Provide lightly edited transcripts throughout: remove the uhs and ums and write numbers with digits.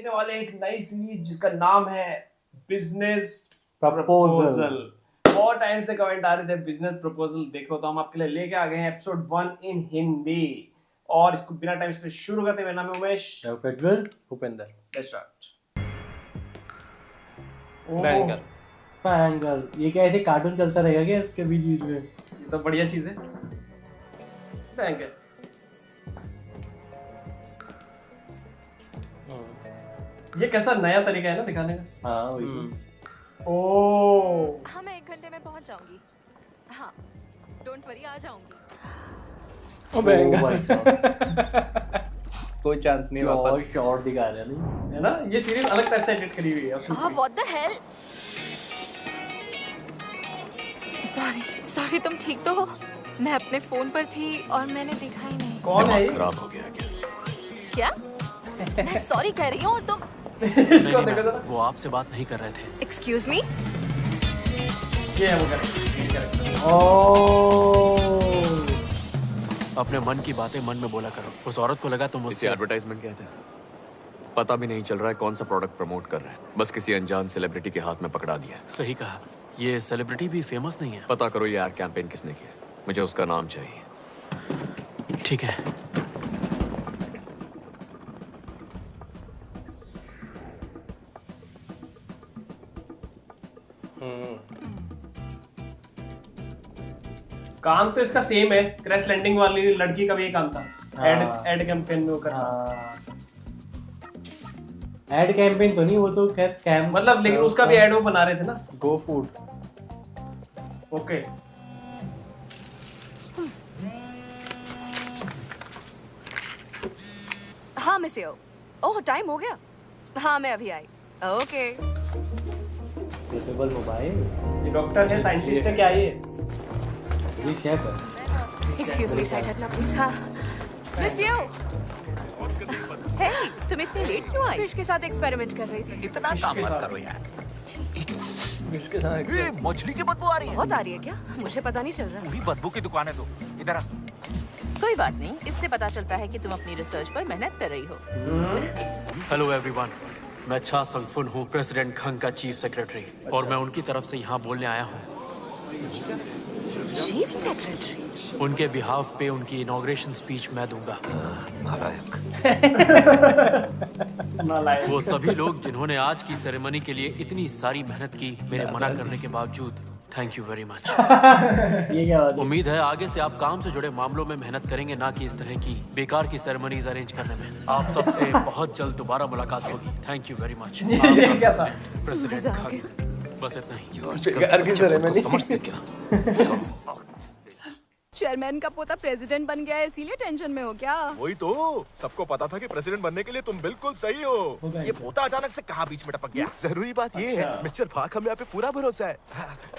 देखने वाले हैं एक नई सीरीज जिसका नाम है बिजनेस प्रपोजल। बहुत टाइम से कमेंट आ रहे थे बिजनेस प्रपोजल देखो, तो हम आपके लिए लेके आ गए हैं एपिसोड 1 इन हिंदी। और इसको बिना टाइम इसके शुरू करते हैं। मेरा नाम है Umesh. Prajwal. Bhupendra. Let's start. Bangle. Bangle ये क्या ऐसे कार्टून चलता रहेगा क्या इसके बीच में? ये तो बढ़िया चीज है। बैंगल ये कैसा नया तरीका है ना दिखाने का। हाँ वही। ओह हाँ मैं 1 घंटे में पहुंच जाऊंगी। हाँ डोंट वरी आ जाऊंगी। ओ बैंगल। कोई चांस नहीं वापस। और शॉर्ट दिखा रहे हैं नहीं है ना, ये सीरीज अलग टाइप से एडिट करी हुई है। हाँ व्हाट द हेल। सॉरी तुम ठीक तो हो? मैं अपने फोन पर थी और मैंने देखा ही नहीं। कौन है ये? खराब हो गया क्या? मैं सॉरी कह रही हूँ और तुम इसको देखो जरा। वो आपसे बात नहीं कर रहे थे। Excuse me. ये है वो कैरेक्टर। ओह अपने मन की बातें मन में बोला करो। उस औरत को लगा तुम इसे मुझसे एडवर्टाइजमेंट कहते हैं। पता भी नहीं चल रहा है कौन सा प्रोडक्ट प्रमोट कर रहे हैं, बस किसी अनजान सेलिब्रिटी के हाथ में पकड़ा दिया। सही कहा। ये सेलिब्रिटी भी फेमस नहीं है। पता करो ये एड कैंपेन किसने किया, मुझे उसका नाम चाहिए। ठीक है। काम तो इसका सेम है। क्रैश लैंडिंग वाली लड़की का भी ये काम था। एड कैंपेन में वो करना। एड कैंपेन तो नहीं, वो तो खैर स्कैम मतलब लेकिन उसका भी एड वो बना रहे थे ना। Go food. ओके हाँ मिस यू। ओह टाइम हो गया। हाँ मैं अभी आई। ओके। Portable mobile. ये डॉक्टर है, साइंटिस्ट है, क्या ये? ये शेफ है। एक्सक्यूज मी साइड हटना प्लीज। हाँ मिस यू। हे तुम इतनी लेट क्यों आई? फिश के साथ एक्सपेरिमेंट कर रही थी। इतना काम मत करो यार। ये मछली की बदबू आ रही है। बहुत आ रही है क्या? मुझे पता नहीं चल रहा। पूरी बदबू की दुकान है तो इधर आ। कोई बात नहीं, इससे पता चलता है कि तुम अपनी रिसर्च पर मेहनत कर रही हो। हेलो एवरीवन, मैं छा संगफुन हूँ, प्रेसिडेंट खंग का चीफ सेक्रेटरी, और मैं उनकी तरफ से यहाँ बोलने आया हूँ। Chief secretary? उनके बिहाफ पे उनकी इनॉग्रेशन स्पीच मैं दूंगा। नालायक। वो सभी लोग जिन्होंने आज की सेरेमनी के लिए इतनी सारी मेहनत की, मेरे मना करने के बावजूद, थैंक यू वेरी मच। ये क्या बात है? उम्मीद है आगे से आप काम से जुड़े मामलों में मेहनत करेंगे, ना कि इस तरह की बेकार की सेरेमनीज अरेंज करने में। आप सबसे बहुत जल्द दोबारा मुलाकात होगी। Thank you very much. ये क्या था? प्रेसिडेंट मजा आ खंग। बस इतना ही। बेकार की सेरेमनी। समझते क्या? चेयरमैन का पोता प्रेसिडेंट बन गया है, इसीलिए टेंशन में हो क्या? वही तो, सबको पता था कि प्रेसिडेंट बनने के लिए तुम बिल्कुल सही हो। ये पोता अचानक से कहाँ बीच में टपक गया? जरूरी बात ये है मिस्टर पाक, हमें आप पे पूरा भरोसा है।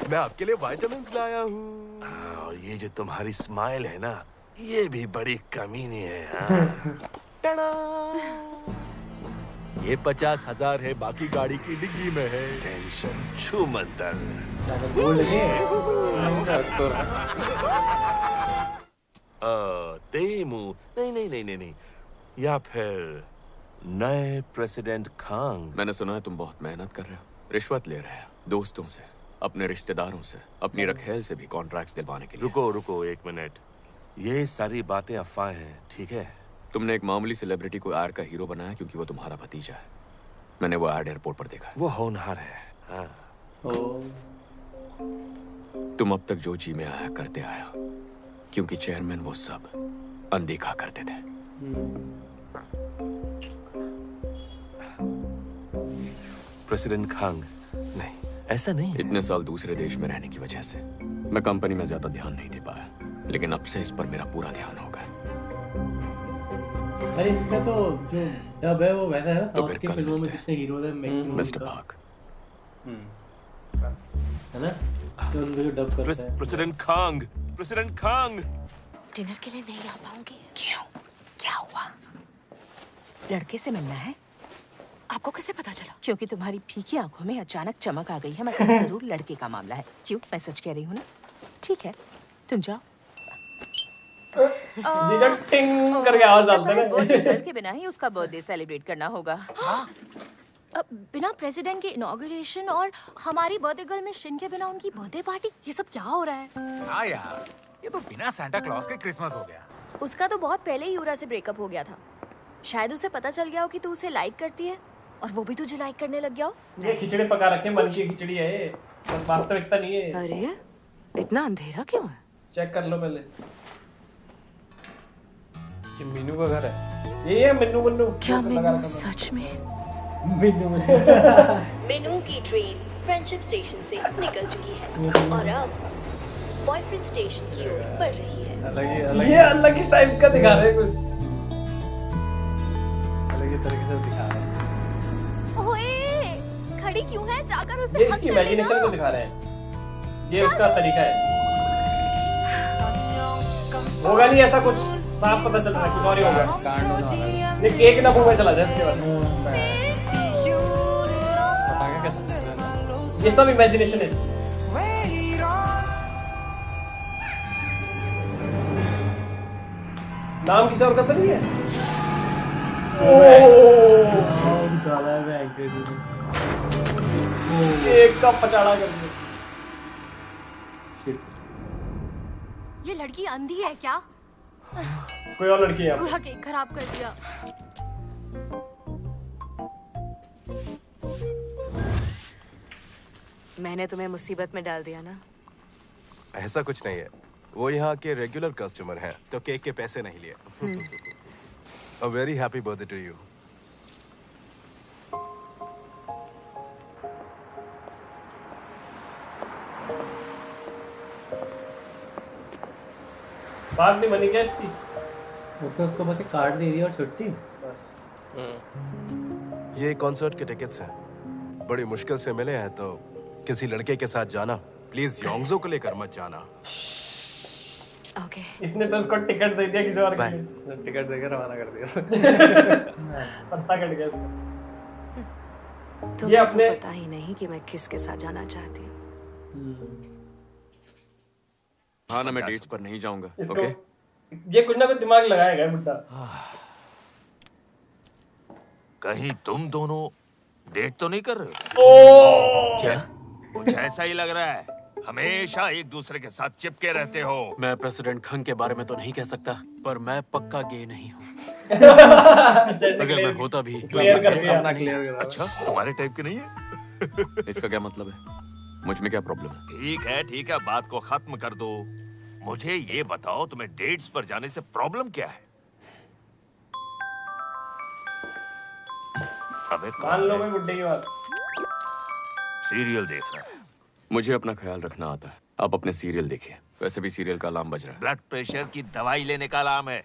मैं आपके लिए विटामिन्स लाया हूँ। और ये जो तुम्हारी स्माइल है ना, ये भी बड़ी कमीनी है। हाँ? टड़ा! ये 50,000 है, बाकी गाड़ी की डिग्गी में है। टेंशन छू मंतर। बोल के तेमू नहीं, या फिर नए प्रेसिडेंट खांग। मैंने सुना है तुम बहुत मेहनत कर रहे हो, रिश्वत ले रहे हो दोस्तों से, अपने रिश्तेदारों से, अपनी रखेल से भी कॉन्ट्रैक्ट्स दिलवाने के लिए। रुको 1 मिनट, ये सारी बातें अफवाह हैं, ठीक है? तुमने एक मामूली सेलिब्रिटी को एड का हीरो बनाया क्योंकि वो तुम्हारा भतीजा है। मैंने वो एड एयरपोर्ट पर देखा है। वो होनहार है। हाँ। तुम अब तक जो जी में आया करते आया, क्योंकि चेयरमैन वो सब अनदेखा करते थे। प्रेसिडेंट खांग, नहीं ऐसा नहीं है। इतने साल दूसरे देश में रहने की वजह से मैं कंपनी में ज्यादा ध्यान नहीं दे पाया, लेकिन अब से इस पर मेरा पूरा ध्यान होगा। अरे इसका तो जो डब है वो वैसा है ना, तो साउथ फिर की कल फिल्मों में मिलते हैं। कितने हीरोज हैं मिस्टर पाक, है ना, तो उनको जो डब करता है। प्रेसिडेंट खांग। डिनर के लिए नहीं आ पाऊंगी। क्यों? क्या हुआ? लड़के से मिलना है? आपको कैसे पता चला? क्योंकि तुम्हारी फीकी आंखों में अचानक चमक आ गई है। मतलब जरूर लड़के का मामला है। क्यों? मैं सच कह रही हूँ ना? ठीक है, तुम जाओ। जीजा टिंग करके आवाज डालते हैं बर्थडे ना। गर्ल के बिना ही उसका बर्थडे सेलिब्रेट करना होगा। बिना प्रेसिडेंट के इनॉग्रेशन और हमारी बर्थडे गर्ल में शिन के बिना उनकी बर्थडे पार्टी, ये सब क्या हो रहा है? हाँ यार, ये तो बिना सांता क्लॉज के क्रिसमस हो गया। उसका तो बहुत पहले ही यूरा से ब्रेकअप हो गया था। शायद उसे पता चल गया हो कि तू उसे लाइक करती है और वो भी तुझे लाइक करने लग गया हो। ये खिचड़ी पका रखे, मन की खिचड़ी है ये, सब वास्तविकता नहीं है। अरे इतना अंधेरा क्यों है? चेक कर लो पहले। ये मीनू का घर है। ये मीनू मन्नू क्या मीनू सच में? मीनू की ट्रेन फ्रेंडशिप स्टेशन से निकल चुकी है और अब बॉयफ्रेंड स्टेशन की ओर बढ़ रही है। ये अलग ही टाइप का दिखा रहे हैं कुछ, अलग ही तरीके से दिखा रहे हैं। ओए, खड़ी क्यों है? जाकर उसे ये हक इसकी कर लेना। इमेजिनेशन को दिखा रहे हैं, ये उसका तरीका है। होगा नहीं ऐसा कुछ, साफ पता चल रहा है कुछ और ही होगा। कांड होने वाला है। ये केक ना मुंह में चला जाए उसके बाद। पटाखे कैसे? ये सब इमेजिनेशन है इसकी। नाम किसी और का तो नहीं है? केक का पचाड़ा कर दिया। ये लड़की अंधी है क्या? कोई और लड़की है? पूरा केक खराब कर दिया। मैंने तुम्हें मुसीबत में डाल दिया ना? ऐसा कुछ नहीं है, वो यहाँ के रेगुलर कस्टमर हैं, तो केक के पैसे नहीं लिए। A very happy birthday to you. बात नहीं बनी क्या इसकी? उसको बस एक कार्ड दे दिया और छुट्टी बस। ये कॉन्सर्ट के टिकट्स हैं, बड़ी मुश्किल से मिले हैं, तो किसी लड़के के साथ जाना। प्लीज योंगजो को लेकर मत जाना। ओके। इसने तो उसको टिकट दे दिया किसी और के लिए। उसने टिकट देकर रवाना कर दिया। पत्ता कट गया इसका। तुम्हें अपने- तो पता ही नहीं कि मैं किसके साथ जाना चाहती हूँ। हाँ ना, मैं डेट्स पर नहीं जाऊंगा। इसको ओके? ये कुछ ना कुछ दिमाग लगाएगा बुड्ढा। कहीं तुम दोनों डेट तो नहीं कर रहे हो? ओ क्या? कुछ ऐसा ही लग रहा है, हमेशा एक दूसरे के साथ चिपके रहते हो। मैं प्रेसिडेंट खंग के बारे में तो नहीं कह सकता, पर मैं पक्का गे नहीं हूँ। अगर मैं होता भी तो क्लियर कर मेरे दिया काम ना, का नहीं। क्लियर कर। अच्छा, तुम्हारे टाइप के नहीं है? इसका क्या मतलब है? मुझ में क्या प्रॉब्लम है? ठीक है, बात को खत्म कर दो। मुझे ये बताओ, तुम्हें डेट्स पर जाने से प्रॉब्लम क्या है? अबे मान कौन लो है? मैं बुड्ढे की बात। सीरियल देख रहा है। मुझे अपना ख्याल रखना आता है, आप अपने सीरियल देखिए। वैसे भी सीरियल का अलार्म बज रहा है। ब्लड प्रेशर की दवाई लेने का अलार्म है।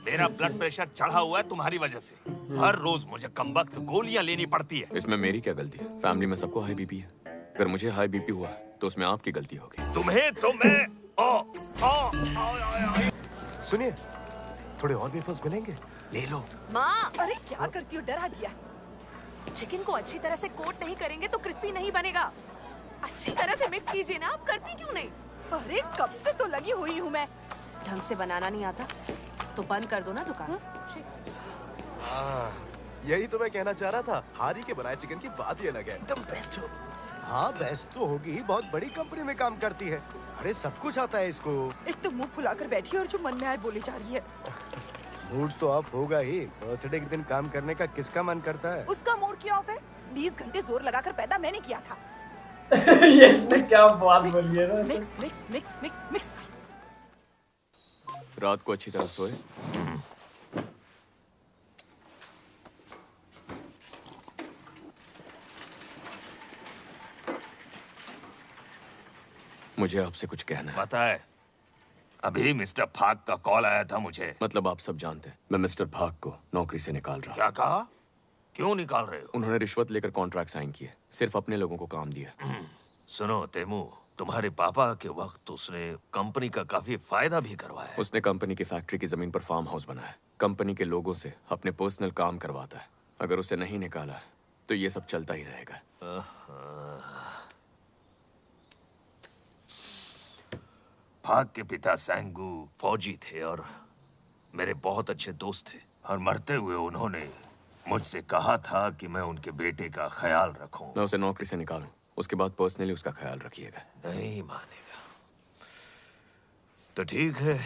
मेरा ब्लड प्रेशर चढ़ा हुआ है तुम्हारी वजह से। हर रोज मुझे कमबख्त गोलियां लेनी पड़ती है। इसमें मेरी क्या गलती है? फैमिली में सबको हाई बीपी है। अगर मुझे हाई बीपी हुआ तो उसमें आपकी गलती होगी। तुम्हें तो मैं सुनिए, थोड़े और वेफर्स मिलेंगे? ले लो। माँ, अरे क्या करती हो? डरा दिया। चिकन को अच्छी तरह से कोट नहीं करेंगे तो क्रिस्पी नहीं बनेगा। अच्छी तरह से मिक्स कीजिए ना, आप करती क्यों नहीं? अरे कब से तो लगी हुई हूँ मैं। ढंग से बनाना नहीं आता तो बंद कर दो ना दुकान। यही तो मैं कहना चाह रहा था, हारी के बनाए चिकन की बात ही अलग है, एकदम बेस्ट हो। हाँ बेस्ट तो होगी, बहुत बड़ी कंपनी में काम करती है। अरे सब कुछ आता है इसको। एक तो मुंह फुलाकर बैठी है और जो मन में आए बोली जा रही है। मूड तो ऑफ होगा ही, बर्थडे के दिन काम करने का किसका मन करता है? उसका मूड क्यों ऑफ है? 20 घंटे जोर लगाकर पैदा मैंने किया था। ये इसने क्या बात बोली है ना? Mix mix mix mix mix. रात को अच्छी तरह सोए। मुझे आपसे कुछ कहना है। पता है, अभी मिस्टर फाक का कॉल आया था मुझे। मतलब आप सब जानते हैं, मैं मिस्टर भाग को नौकरी से निकाल रहा हूँ। क्या कहा? क्यों निकाल रहे हो? उन्होंने रिश्वत लेकर कॉन्ट्रैक्ट साइन किए, सिर्फ अपने लोगों को काम दिया। सुनो तेमू, तुम्हारे पापा के वक्त उसने कंपनी का काफी फायदा भी करवाया। उसने कंपनी की फैक्ट्री की जमीन पर फार्म हाउस बनाया, कंपनी के लोगों से अपने पर्सनल काम करवाता है। अगर उसे नहीं निकाला तो ये सब चलता ही रहेगा। फाक के पिता सैंगू फौजी थे और मेरे बहुत अच्छे दोस्त थे, और मरते हुए उन्होंने मुझसे कहा था कि मैं उनके बेटे का ख्याल रखूं। मैं उसे नौकरी से निकालूं, उसके बाद पर्सनली उसका ख्याल रखिएगा। नहीं मानेगा तो ठीक है,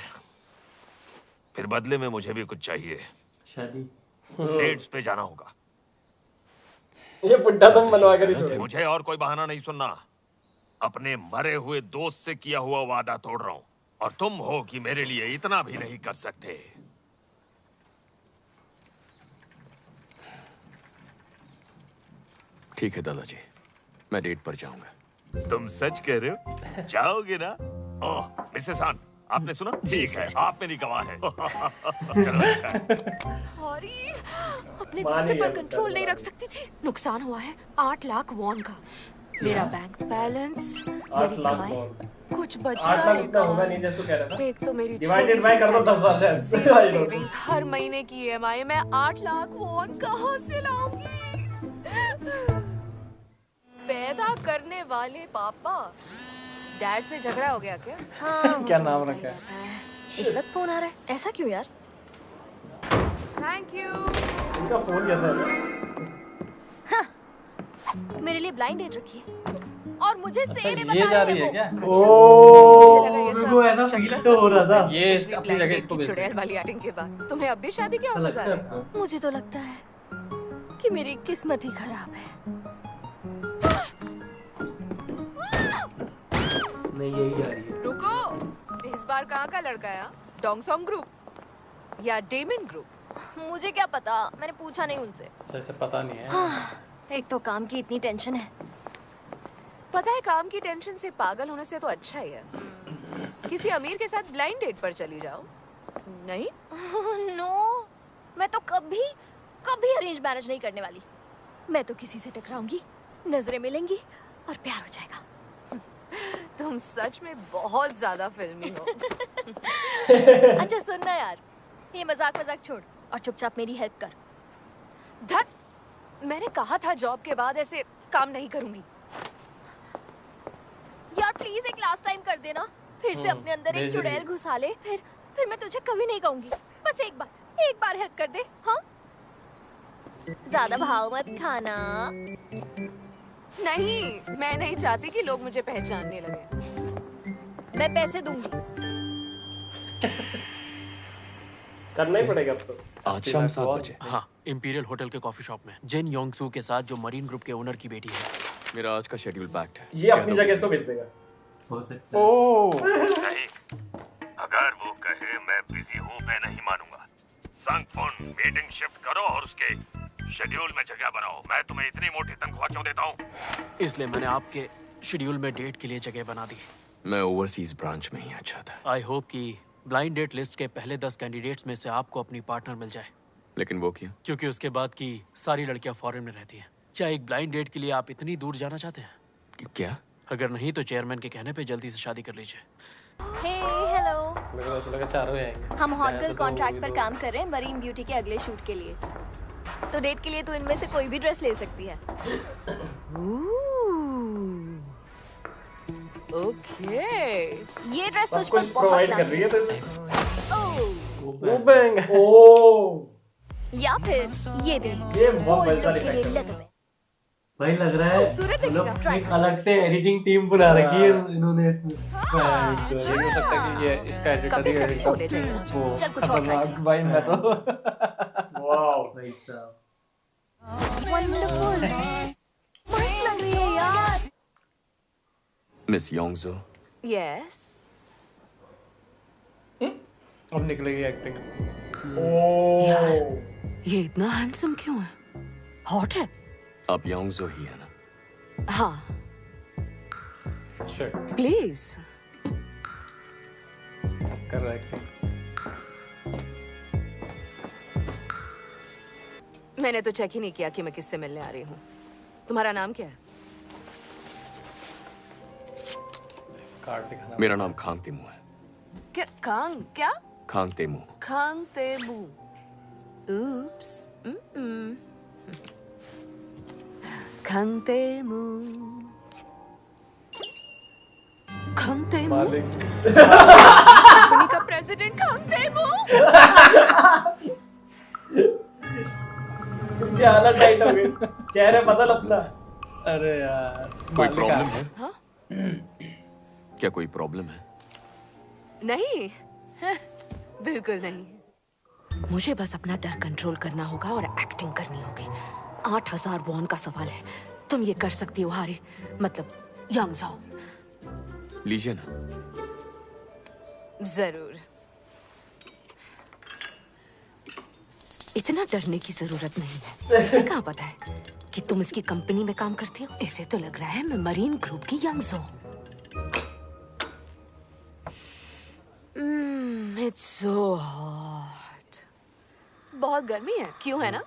फिर बदले में मुझे भी कुछ चाहिए। शादी डेट्स पे जाना होगा। ये बुड्ढा तुम बनवा कर ही छोड़ो। मुझे और कोई बहाना नहीं सुनना। अपने मरे हुए दोस्त से किया हुआ वादा तोड़ रहा हूं, और तुम हो कि मेरे लिए इतना भी नहीं कर सकते। ठीक है दादाजी, मैं डेट पर जाऊंगा। तुम सच कह रहे हो? जाओगे ना? ओह मिसेस हान, आपने सुना? ठीक है, आप मेरी गवाह हैं। चलो अच्छा है। सॉरी, अपने गुस्से पर कंट्रोल नहीं रख सकती थी। नुकसान हुआ है 8 लाख वॉन का। मेरा बैंक बैलेंस, 8 लाख कमाई, वॉन। कुछ 8 बचता लाख है इतना होगा नहीं जैसे तू कह रहा था। एक तो मेरी डिवाइडेड बाय कर दो 10,000 शायद। सेविंग्स, हर महीने की EMI, मैं 8 लाख वॉन कहाँ से लाऊंगी? पैदा करने वाले पापा। डैड से झगड़ा हो गया क्या? हाँ। क्या नाम रखा है? इस वक्त फोन आ रहा है, ऐसा क्यों यार? Thank you. इनका फोन कैसा है? मेरे लिए ब्लाइंड डेट रखी है और मुझे अच्छा, सेरे ये बता जा रही रही है है क्या? मुझे लगा ये मेरे सब को ऐसा फील चक्कर तो हो रहा था। खत्म। ये पिछली अपनी blind जगह date इसको की भेज दे। चुड़ैल वाली एक्टिंग के बाद तुम्हें अब भी शादी के ऑफर्स आ रहे हैं? मुझे तो लगता है कि मेरी किस्मत ही खराब है। नहीं यही जा रही है। रुको, इस बार कहाँ का लड़का है? डोंगसोंग ग्रुप या डेमन ग्रुप? मुझे क्या पता, मैंने पूछा नहीं उनसे। ऐसे पता नहीं है। एक तो काम की इतनी टेंशन है। पता है, काम की टेंशन से पागल होने से तो अच्छा ही है किसी अमीर के साथ ब्लाइंड डेट पर चली जाओ। नहीं नो, मैं तो कभी अरेंज मैरिज नहीं करने वाली। मैं तो किसी से टकराऊंगी, नजरें मिलेंगी और प्यार हो जाएगा। तुम सच में बहुत ज्यादा फिल्मी हो। अच्छा सुनना यार, ये मजाक छोड़ और चुपचाप मेरी हेल्प कर। धत, मैंने कहा था जॉब के बाद ऐसे काम नहीं करूंगी। यार प्लीज एक लास्ट टाइम कर देना, फिर से अपने अंदर एक चुड़ैल घुसा ले, फिर मैं तुझे कभी नहीं कहूंगी। बस एक बार हेल्प कर दे। हाँ, ज्यादा भाव मत खाना। नहीं, मैं नहीं चाहती कि लोग मुझे पहचानने लगे। मैं पैसे दूंगी। करना ही पड़ेगा अब तो। आज शाम 7 बजे। हाँ, इंपीरियल होटल के कॉफी शॉप में जिन योंगसू के साथ, जो मरीन ग्रुप के ओनर की बेटी है। मेरा आज का शेड्यूल पैक्ड है। ये अपनी जगह इसको भेज देगा। हो सकता है। ओह, नहीं, अगर वो कहे मैं बिजी हूँ, मैं नहीं मानूंगा। संग फोन मीटिंग शिफ्ट करो और उसके शेड्यूल में जगह बनाओ। मैं तुम्हें इतनी मोटी तनख्वाह क्यों देता हूँ? इसलिए मैंने आपके शेड्यूल में डेट के लिए जगह बना दी। मैं ओवरसीज ब्रांच में ही अच्छा था। आई होप कि ब्लाइंड डेट लिस्ट के पहले 10 कैंडिडेट्स में से आपको अपनी पार्टनर मिल जाए। लेकिन वो क्यों? क्योंकि उसके बाद की सारी लड़कियां फॉरेन में रहती हैं। क्या एक ब्लाइंड डेट के लिए आप इतनी दूर जाना चाहते हैं? क्या? अगर नहीं तो चेयरमैन के कहने पे जल्दी से शादी कर लीजिए। हे हेलो, मेरे को लगा चारों ही आएंगे। हम हॉट गर्ल कॉन्ट्रैक्ट पर काम कर रहे हैं मरीन ब्यूटी के अगले शूट के लिए। तो डेट के लिए तू इनमें से कोई भी ड्रेस ले सकती है। ओके, ये ड्रेस तुझ सब पर कुछ बहुत प्रोवाइड कर क्लासी रही है है। तो वो बैंग। ओह, या फिर ये दे, ये बहुत बोल्ड मजेदार लुक के लिए इफेक्ट है। लेदर में। भाई लग रहा है खूबसूरत मतलब दिखेगा। एक अलग से एडिटिंग टीम बुला रखी है इन्होंने इसमें। ये हो सकता है कि ये इसका एडिटर कभी ही सेक्सी हो ले जाएगा। वो चल कुछ और try खतरनाक भाई मैं तो वाओ। भाई साहब वंडरफुल, मस्त लग रही है यार। मिस योंगसू, यस, अब निकलेगी एक्टिंग। ओह, ये इतना हैंडसम क्यों है? हॉट है? आप योंगसू ही है ना? हाँ, शिट, प्लीज। कर रहा है एक्टिंग। मैंने तो चेक ही नहीं किया कि मैं किससे मिलने आ रही हूँ। तुम्हारा नाम क्या है? कार्ड दिखाना। मेरा नाम खांग तेमू है। क्या? क्या? खांग तेमू। खांग तेबू। Oops. खांग तेमू। खंग तेमू मालिक कंपनी का प्रेसिडेंट खंग तेमू। इनकी हालत टाइट हो गई, चेहरे बदल अपना। अरे यार कोई मालिक प्रॉब्लम आ है? हाँ? क्या कोई प्रॉब्लम है? नहीं, बिल्कुल नहीं। मुझे बस अपना डर कंट्रोल करना होगा और एक्टिंग करनी होगी। 8,000 वॉन का सवाल है, तुम ये कर सकती हो हारी, मतलब यंग जाओ। लीजिए ना। जरूर। इतना डरने की जरूरत नहीं है। इसे कहाँ पता है कि तुम इसकी कंपनी में काम करती हो? इसे तो लग रहा है मैं मरीन ग्रुप की यंगजो हूँ। It's so hot. बहुत गर्मी है, क्यों है ना?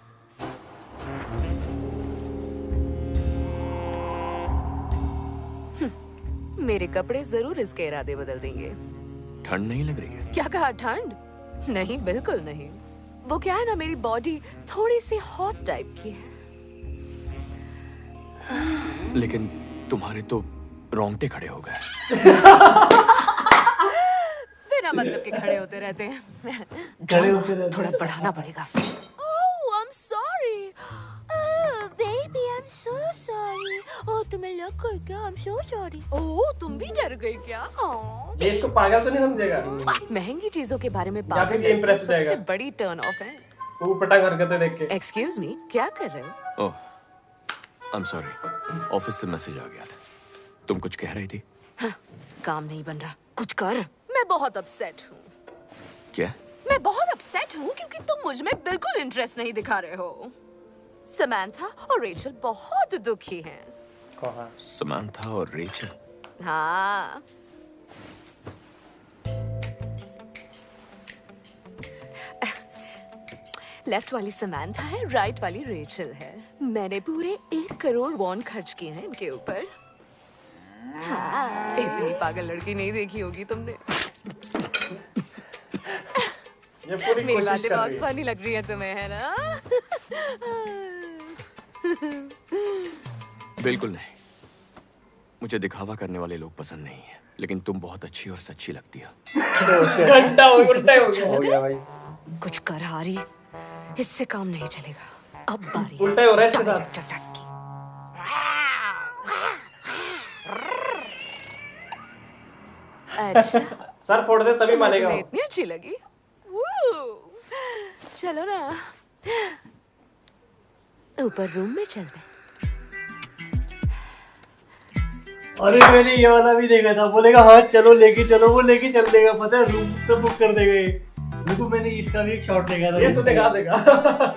मेरे कपड़े जरूर इसके इरादे बदल देंगे। ठंड नहीं लग रही है? क्या कहा, ठंड? नहीं, बिल्कुल नहीं। वो क्या है ना, मेरी बॉडी थोड़ी सी हॉट टाइप की है। लेकिन तुम्हारे तो रोंगटे खड़े हो गए। बिना मतलब के खड़े होते रहते हैं। खड़े होते रहते थोड़ा बढ़ाना पड़ेगा। Oh, I'm sorry. Oh, baby, I'm so sorry. Oh, तुम्हें लग गई क्या? I'm so sorry. Oh, तुम भी डर गई क्या? Oh. ये इसको पागल तो नहीं समझेगा? महंगी चीजों के बारे में या फिर पागल ये impress लड़की हो जाएगा। सबसे बड़ी टर्न ऑफ है। वो पटांग हरकतें देख के। Excuse me, क्या कर रहे हो? ओह, आई एम सॉरी, ऑफिस से मैसेज आ गया था। तुम कुछ कह रही थी? हाँ, काम नहीं बन रहा, कुछ कर। मैं बहुत अपसेट हूँ। क्या? मैं बहुत अपसेट हूँ क्योंकि तुम मुझ में बिल्कुल इंटरेस्ट नहीं दिखा रहे हो। समंथा और रेचल बहुत दुखी हैं। कौन? समंथा और रेचल? हाँ। लेफ्ट वाली समंथा है, राइट वाली रेचल है। मैंने पूरे 1 करोड़ वॉन खर्च किए हैं इनके ऊपर। हाँ, इतनी पागल लड़की नहीं देखी होगी तुमने। ये पूरी मेरी कोशिश बातें कर बहुत रही है। फनी लग रही है तुम्हें, है ना? बिल्कुल नहीं। मुझे दिखावा करने वाले लोग पसंद नहीं है, लेकिन तुम बहुत अच्छी और सच्ची लगती हो। घंटा हो ये उल्टा सबसे हो अच्छा गया लग भाई। कुछ कर हारी, इससे काम नहीं चलेगा। अब बारी उल्टा ही हो रहा है इसके साथ। चटक की। अच्छा, सर फोड़ दे तभी मानेगा तुम्हें वो। इतनी अच्छी लगी? वू, चलो ना, ऊपर रूम में चलते हैं। अरे मैंने ये वाला भी देखा था, बोलेगा हाँ चलो लेके चलो, वो लेके चल देगा, पता है रूम तो बुक कर देगा ये। देखो मैंने इसका भी एक शॉट देखा था। ये तो दिखा देगा।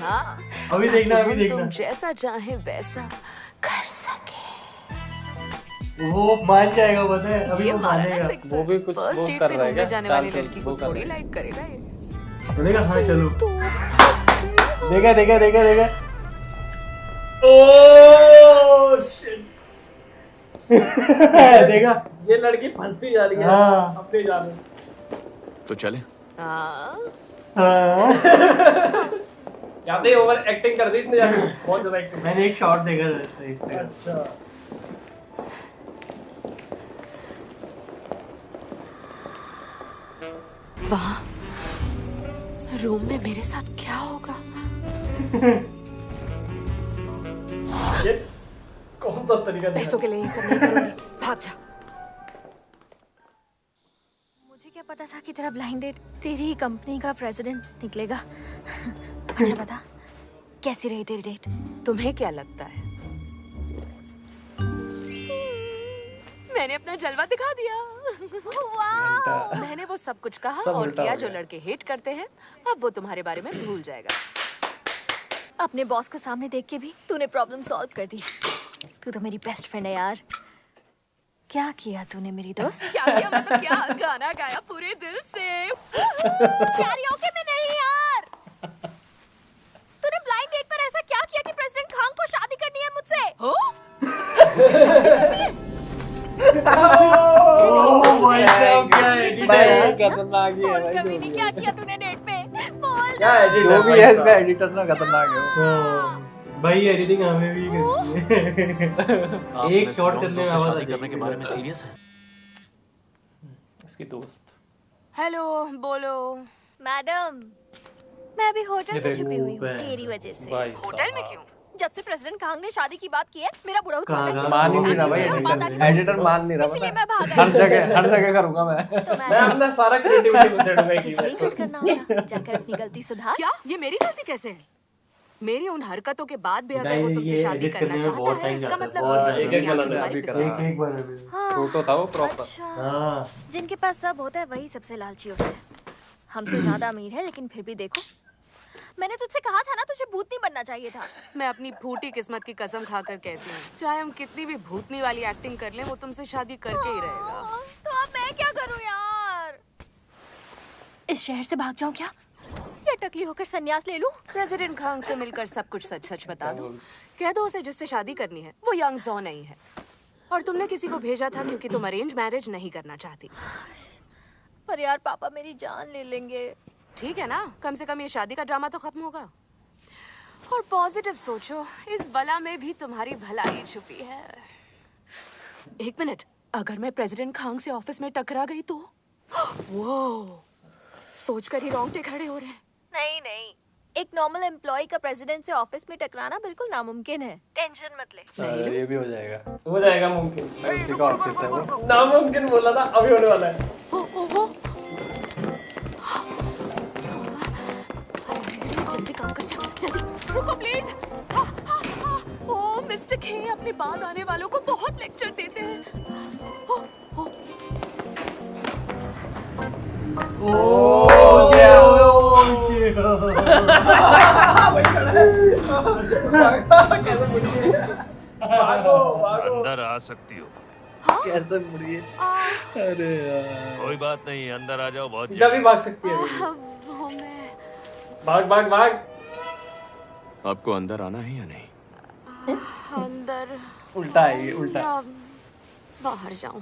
हाँ, अभी देखना, ताकि अभी हम देखना। तुम जैसा चाहे वैसा कर सके। वो मान जाएगा, पता है अभी ये वो मारा ना मानेगा। सिक्सर। वो भी कुछ फर्स्ट वो डेट कर पे रहा है घूमने क्या? जाने वाली चाल लड़की वो को कर थोड़ी रहा है। लाइक करेगा ये। बोलेगा हाँ चलो। तो देखा देखा देखा देखा। Oh shit. देखा ये लड़की फंसती जा रही है हाँ। अपने जाल में। तो चले? हाँ, ज्यादा ओवर एक्टिंग कर दी इसने जाके। बहुत ज्यादा एक्टिंग। मैंने एक शॉट देखा था इससे, इससे। अच्छा। वाह, रूम में मेरे साथ क्या होगा? ये कौन सा तरीका दिखा? पैसों के लिए ये सब नहीं करूंगी, भाग जा। मुझे क्या पता था कि तेरा ब्लाइंड डेट तेरी ही कंपनी का प्रेसिडेंट निकलेगा। अच्छा बता, कैसी रही तेरी डेट? तुम्हें क्या लगता है मैंने अपना जलवा दिखा दिया? मैंने वो सब कुछ कहा सब और उल्टा किया हो जो गया। लड़के हेट करते हैं। अब वो तुम्हारे बारे में भूल जाएगा। अपने बॉस को सामने देख के भी तूने प्रॉब्लम सॉल्व कर दी। तू तो मेरी बेस्ट फ्रेंड है यार। क्या किया तूने मेरी दोस्त? क्या किया मतलब क्या? गाना गाया पूरे दिल से। कैरियोके में नहीं यार। तूने ब्लाइंड डेट पर ऐसा क्या किया कि प्रेसिडेंट खान को शादी करनी है मुझसे? हो? उसे शादी करनी है? भाई साहब क्या एडिट है यार। खतरनाक ही है बोल भाई, कभी जो नहीं, भी क्या है। किया तूने डेट पे? बोल क्या एडिट जो भी है इसका एडिटर ना खतरनाक है। हाँ, भाई एडिटिंग हमें भी करनी है। आप एक मिस शॉट लोन्जो करने में से आवाज आ शादी करने के जाएगी। बारे में सीरियस है? इसकी दोस्त। हेलो, बोलो। मैडम, मैं अभी होटल ये में छुपी हुई हूँ बेवकूफ है। तेरी वजह से। भाई होटल में क्यों? जब से प्रेसिडेंट कांग ने शादी की बात की है, मेरा बुढ़ा चाहता है कि कहाँ मान ही नहीं रहा दोनों भाई, की बात आगे एडिटर मान नहीं रहा, इसलिए पता मैं है? भाग आई। हर जगह करूंगा मैं। तो मैं मैडम, अपना सारा क्रिएटिविटी घुसेड़ूंगा एक तुझे ही कुछ करना होगा। जाकर अपनी गलती सुधार। क्या? ये मेरी गलती कैसे है? मेरी उन हरकतों के बाद भी अगर वो गाइस, तुमसे ये शादी edit करना करने में चाहता बहुत है, time इसका जाता है, मतलब बहुत ये है कि एक-एक उसकी आंखें बनाना तुम्हारी है, पसंद एक बार में। हाँ, फोटो था वो प्रॉपर। अच्छा। हाँ जिनके पास सब होता है वही सबसे लालची होता है। हमसे ज्यादा अमीर है, लेकिन फिर भी देखो, मैंने तुझसे कहा था ना तुझे भूतनी बनना चाहिए था। मैं अपनी फूटी किस्मत की कसम खाकर कहती हूँ, चाहे हम कितनी भी भूतनी वाली एक्टिंग कर लें, वो तुमसे शादी करके ही रहेगा। तो अब मैं क्या करूं यार? इस शहर से भाग जाऊं क्या, या टकली होकर संन्यास ले लूं? प्रेसिडेंट खान से मिलकर सब कुछ सच सच बता दो। कह दो उसे जिससे शादी करनी है वो यंग जॉ नहीं है, और तुमने किसी को भेजा था क्योंकि तुम अरेंज मैरिज नहीं करना चाहती। पर यार पापा मेरी जान ले लेंगे। ठीक है ना, कम से कम ये शादी का ड्रामा तो खत्म होगा। और पॉजिटिव सोचो, इस बला में भी तुम्हारी भलाई छुपी है। एक मिनट, अगर मैं प्रेसिडेंट खान से ऑफिस में टकरा गई तो? वो सोचकर ही रोंगटे खड़े हो रहे हैं। नहीं नहीं, एक नॉर्मल एम्प्लॉय का प्रेसिडेंट से ऑफिस में टकराना बिल्कुल नामुमकिन है। टेंशन मत ले। ये भी हो जाएगा। हो जाएगा मुमकिन। उसी का ऑफिस है वो। नामुमकिन बोला था, अभी होने वाला है। जल्दी काम कर जाओ, जल्दी। रुको प्लीज। ओ मिस्टर के अपने बाद आने वालों को बहुत लेक्चर देते हैं। भागो भागो। अंदर आ सकती हो। कैसे मुड़ी है? अरे यार कोई बात नहीं, अंदर आ जाओ। बहुत सीधा भी भाग सकती है। वो मैं भाग भाग भाग। आपको अंदर आना है या नहीं? अंदर उल्टा है ये, उल्टा। या बाहर जाऊं?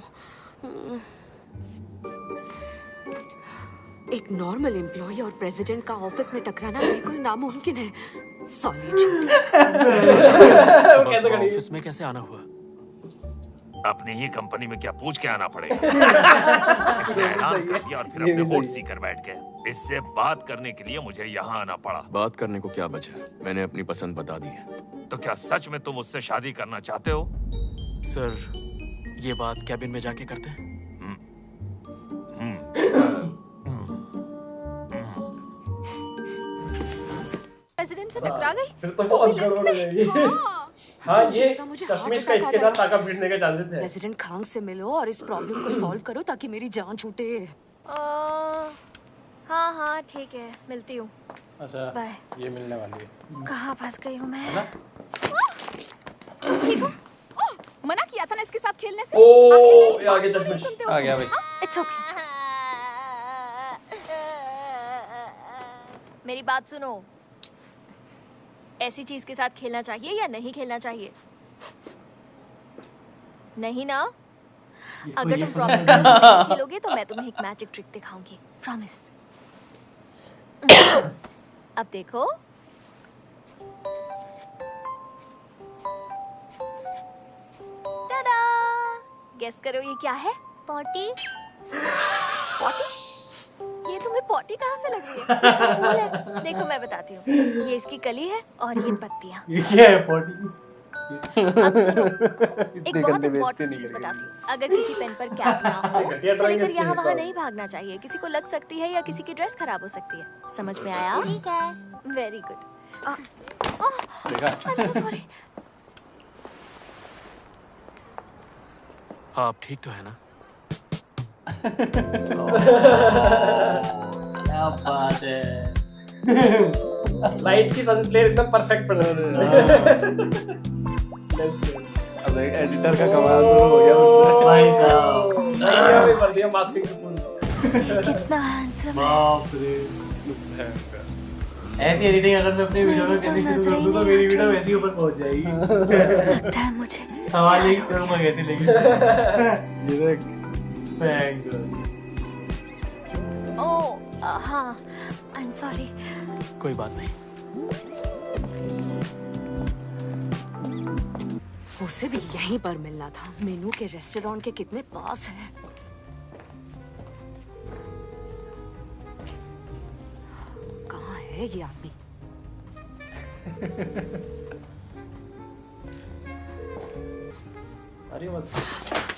एक नॉर्मल एम्प्लॉय और प्रेसिडेंट का ऑफिस में टकराना बिल्कुल नामुमकिन है। सॉरी कैसे करेंगे? ऑफिस में कैसे आना हुआ? अपनी ही कंपनी में क्या पूछ के आना पड़ेगा? इसने ऐलान कर दिया और फिर अपने वोट सीकर बैठ गए। इससे बात करने के लिए मुझे यहाँ आना पड़ा। बात करने को क्या बचा? मैंने अपनी पसंद बता दी है। तो क्या सच में तुम मुझसे शादी करना चाहते हो? सर, ये बात कैबिन में जाके करते हैं। प्रेसिडेंट से टकरा गई? फिर तो बहुत गड़बड़ हो जाएगी। हाँ, मुझे ये लगा मुझे चश्मिश हार्ट का अटैक इसके आ साथ जाएगा। टाका भिड़ने के चांसेस है। प्रेसिडेंट खान से मिलो और इस प्रॉब्लम को सॉल्व करो ताकि मेरी जान छूटे। हाँ हाँ ठीक है, मिलती हूँ। अच्छा, बाय। ये मिलने वाली है। कहाँ फंस गई हूँ मैं? ठीक हो? मना किया था ना इसके साथ खेलने से। ओ, ये आगे चश्मिश। आ गया भाई। It's okay. मेरी बात सुनो, ऐसी चीज के साथ खेलना चाहिए या नहीं खेलना चाहिए? नहीं ना? अगर तुम प्रॉमिस करोगे कि नहीं खेलोगे तो मैं तुम्हें एक मैजिक ट्रिक दिखाऊंगी। प्रॉमिस। अब देखो। टाडा! गेस करो ये क्या है? पॉटी। पॉटी? ये तुम्हें पॉटी कहाँ से लग रही है? ये तो फूल है। देखो मैं बताती हूँ। ये इसकी कली है और ये पत्तियाँ। ये क्या है पॉटी? अब सुनो, एक बहुत इम्पोर्टेंट चीज बताती हूँ। अगर किसी पेन पर कैप ना हो, घटिया उसे drawing लेकर इसकी यहाँ है, वहाँ नहीं भागना चाहिए। किसी को लग सकती है या किसी की ड्रेस खराब हो सकती है। समझ में आया? ठीक है। Very good. देखा? I'm so sorry. आप ठीक तो है ना? क्या बात है। लाइट की सन फ्लेयर एकदम परफेक्ट पड़ रहा है। अब एडिटर का कमाल शुरू हो गया उसमें। भाई साहब आइडिया भी पड़ दिया मास्किंग के फुल। कितना हैंडसम है। बाप रे। ऐसी एडिटिंग अगर मैं अपने वीडियो में करनी शुरू कर दूं तो मेरी वीडियो वैसे ही ऊपर पहुंच जाएगी। लगता है मुझे। सवाल यही करूंगा कैसे लेकिन ये देख ओह हाँ, आई एम सॉरी। कोई बात नहीं। उसे भी यहीं पर मिलना था। मेनू के रेस्टोरेंट के कितने पास है। है ये आदमी। अरे बस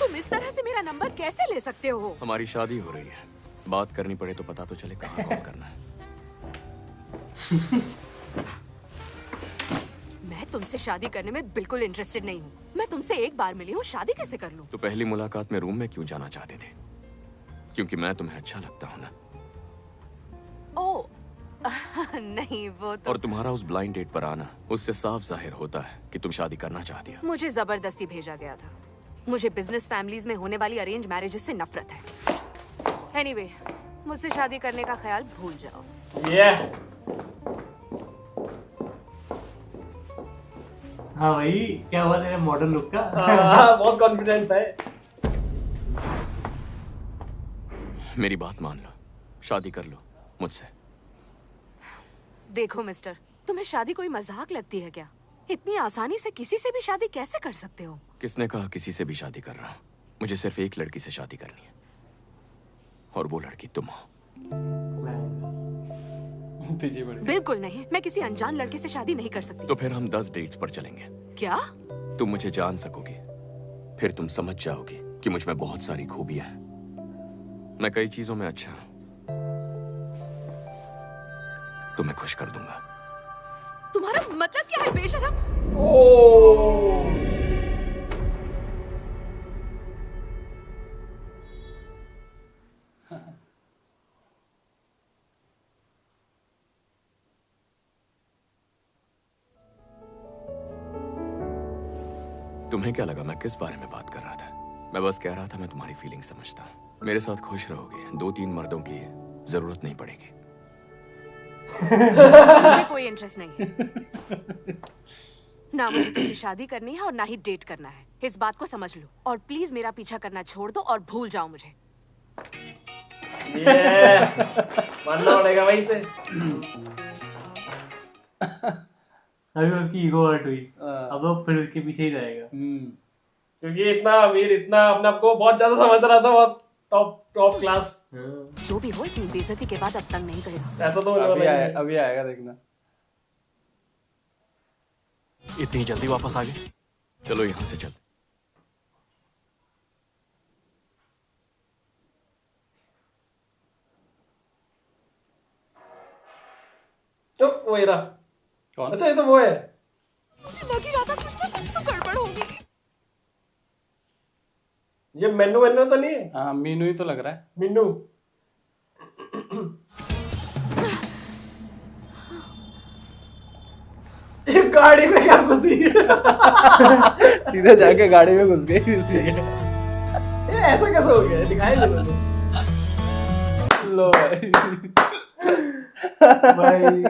तुम इस तरह से मेरा नंबर कैसे ले सकते हो? हमारी शादी हो रही है, बात करनी पड़े तो पता तो चले कहाँ कॉल करना है। मैं तुमसे शादी करने में बिल्कुल इंटरेस्टेड नहीं हूँ। मैं तुमसे एक बार मिली हूँ, शादी कैसे कर लूँ? तो पहली मुलाकात में रूम में क्यों जाना चाहते थे? क्योंकि मैं तुम्हें अच्छा लगता हूँ ना। ओ नहीं वो तो। और तुम्हारा उस ब्लाइंड डेट पर आना, उससे साफ जाहिर होता है कि तुम शादी करना चाहती हो। मुझे जबरदस्ती भेजा गया था। मुझे बिजनेस फैमिलीज में होने वाली अरेंज मैरिजेस से नफरत है। एनीवे, मुझसे शादी करने का ख्याल भूल जाओ। हाँ भाई, क्या हुआ तेरे मॉडर्न लुक का? बहुत कॉन्फिडेंट है। मेरी बात मान लो, शादी कर लो मुझसे। देखो मिस्टर, तुम्हें शादी कोई मजाक लगती है क्या? इतनी आसानी से किसी से भी शादी कैसे कर सकते हो? किसने कहा किसी से भी शादी कर रहा हूँ? मुझे सिर्फ एक लड़की से शादी करनी है, और वो लड़की तुम हो। बिल्कुल नहीं, मैं किसी अनजान लड़के से शादी नहीं कर सकती। तो फिर हम 10 डेट्स पर चलेंगे। क्या? तुम मुझे जान सकोगी, फिर तुम समझ जाओगी कि मुझ में बहुत सारी खूबियां हैं। मैं कई चीजों में अच्छा हूं। तुम्हें खुश कर दूंगा। तुम्हारा मतलब क्या है बेशरम? तुम्हें क्या लगा मैं किस बारे में बात कर रहा था? मैं बस कह रहा था मैं तुम्हारी फीलिंग समझता हूँ। मेरे साथ खुश रहोगे, 2-3 मर्दों की जरूरत नहीं पड़ेगी। मुझे कोई इंटरेस्ट नहीं है। ना मुझे तुमसे शादी करनी है और ना ही डेट करना है। इस बात को समझ लो और प्लीज मेरा पीछा करना छोड़ दो और भूल जाओ मुझे। मानना पड़ेगा भाई से। अभी उसकी ईगो हर्ट हुई, अब वो फिर उसके पीछे ही जाएगा। क्योंकि इतना अमीर, इतना अपने आप को बहुत ज्यादा समझ रहा था, बहुत टॉप क्लास। जो भी हो, इतनी बेइज्जती के बाद अब तंग नहीं करेगा। ऐसा तो अभी आएगा देखना। इतनी जल्दी वापस आ गए? चलो यहाँ से चल। तो वही रहा। कौन? अच्छा, ये तो वो है। मुझे लग ही रहा था कुछ तो गड़बड़ होगी। ये मेनू तो नहीं है? हाँ, मीनू ही तो लग रहा है। मीनू। ये गाड़ी में क्या घुसी? सीधे जाके गाड़ी में घुस गई इसलिए। ये ऐसा कैसे हो गया? दिखाया नहीं मैंने। लो भाई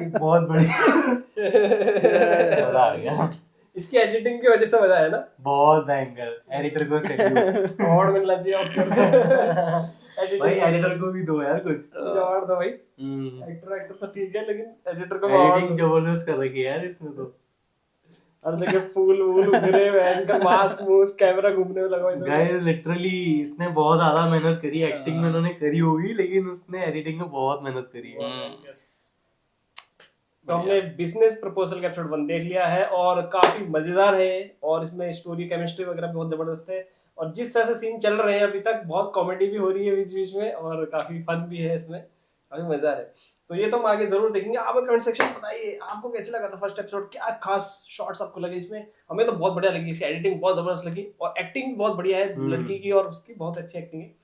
बहुत बढ़िया। मजा आ गया। इसकी एडिटिंग की वजह से मजा आया ना? बहुत भयंकर। एडिटर को सैल्यूट। अवार्ड मिलना चाहिए ऑस्कर। भाई एडिटर को भी दो यार कुछ अवार्ड दो भाई। एक्टर तो ठीक है, लेकिन एडिटर को एडिटिंग जबरदस्त कर रखी है यार इसमें तो। हर जगह फूल उगरे हुए हैं, इनका मास्क मूस कैमरा घूमने में लगा हुआ है। गाइस लिटरली इसने बहुत ज्यादा मेहनत करी। एक्टिंग में उन्होंने करी होगी, लेकिन उसने एडिटिंग में बहुत मेहनत करी है। तो हमने बिजनेस प्रपोजल का एपिसोड 1 देख लिया है और काफी मजेदार है, और इसमें स्टोरी केमिस्ट्री वगैरह भी बहुत जबरदस्त है, और जिस तरह से सीन चल रहे हैं अभी तक बहुत कॉमेडी भी हो रही है बीच बीच में, और काफी फन भी है इसमें, काफी मजेदार है। तो ये तो हम आगे जरूर देखेंगे। आप कमेंट सेक्शन में बताइए आपको कैसे लगा था फर्स्ट एपिसोड, क्या खास शॉट्स आपको लगे इसमें। हमें तो बहुत बढ़िया लगी, इसकी एडिटिंग बहुत जबरदस्त लगी और एक्टिंग बहुत बढ़िया है लड़की की, और उसकी बहुत अच्छी एक्टिंग है।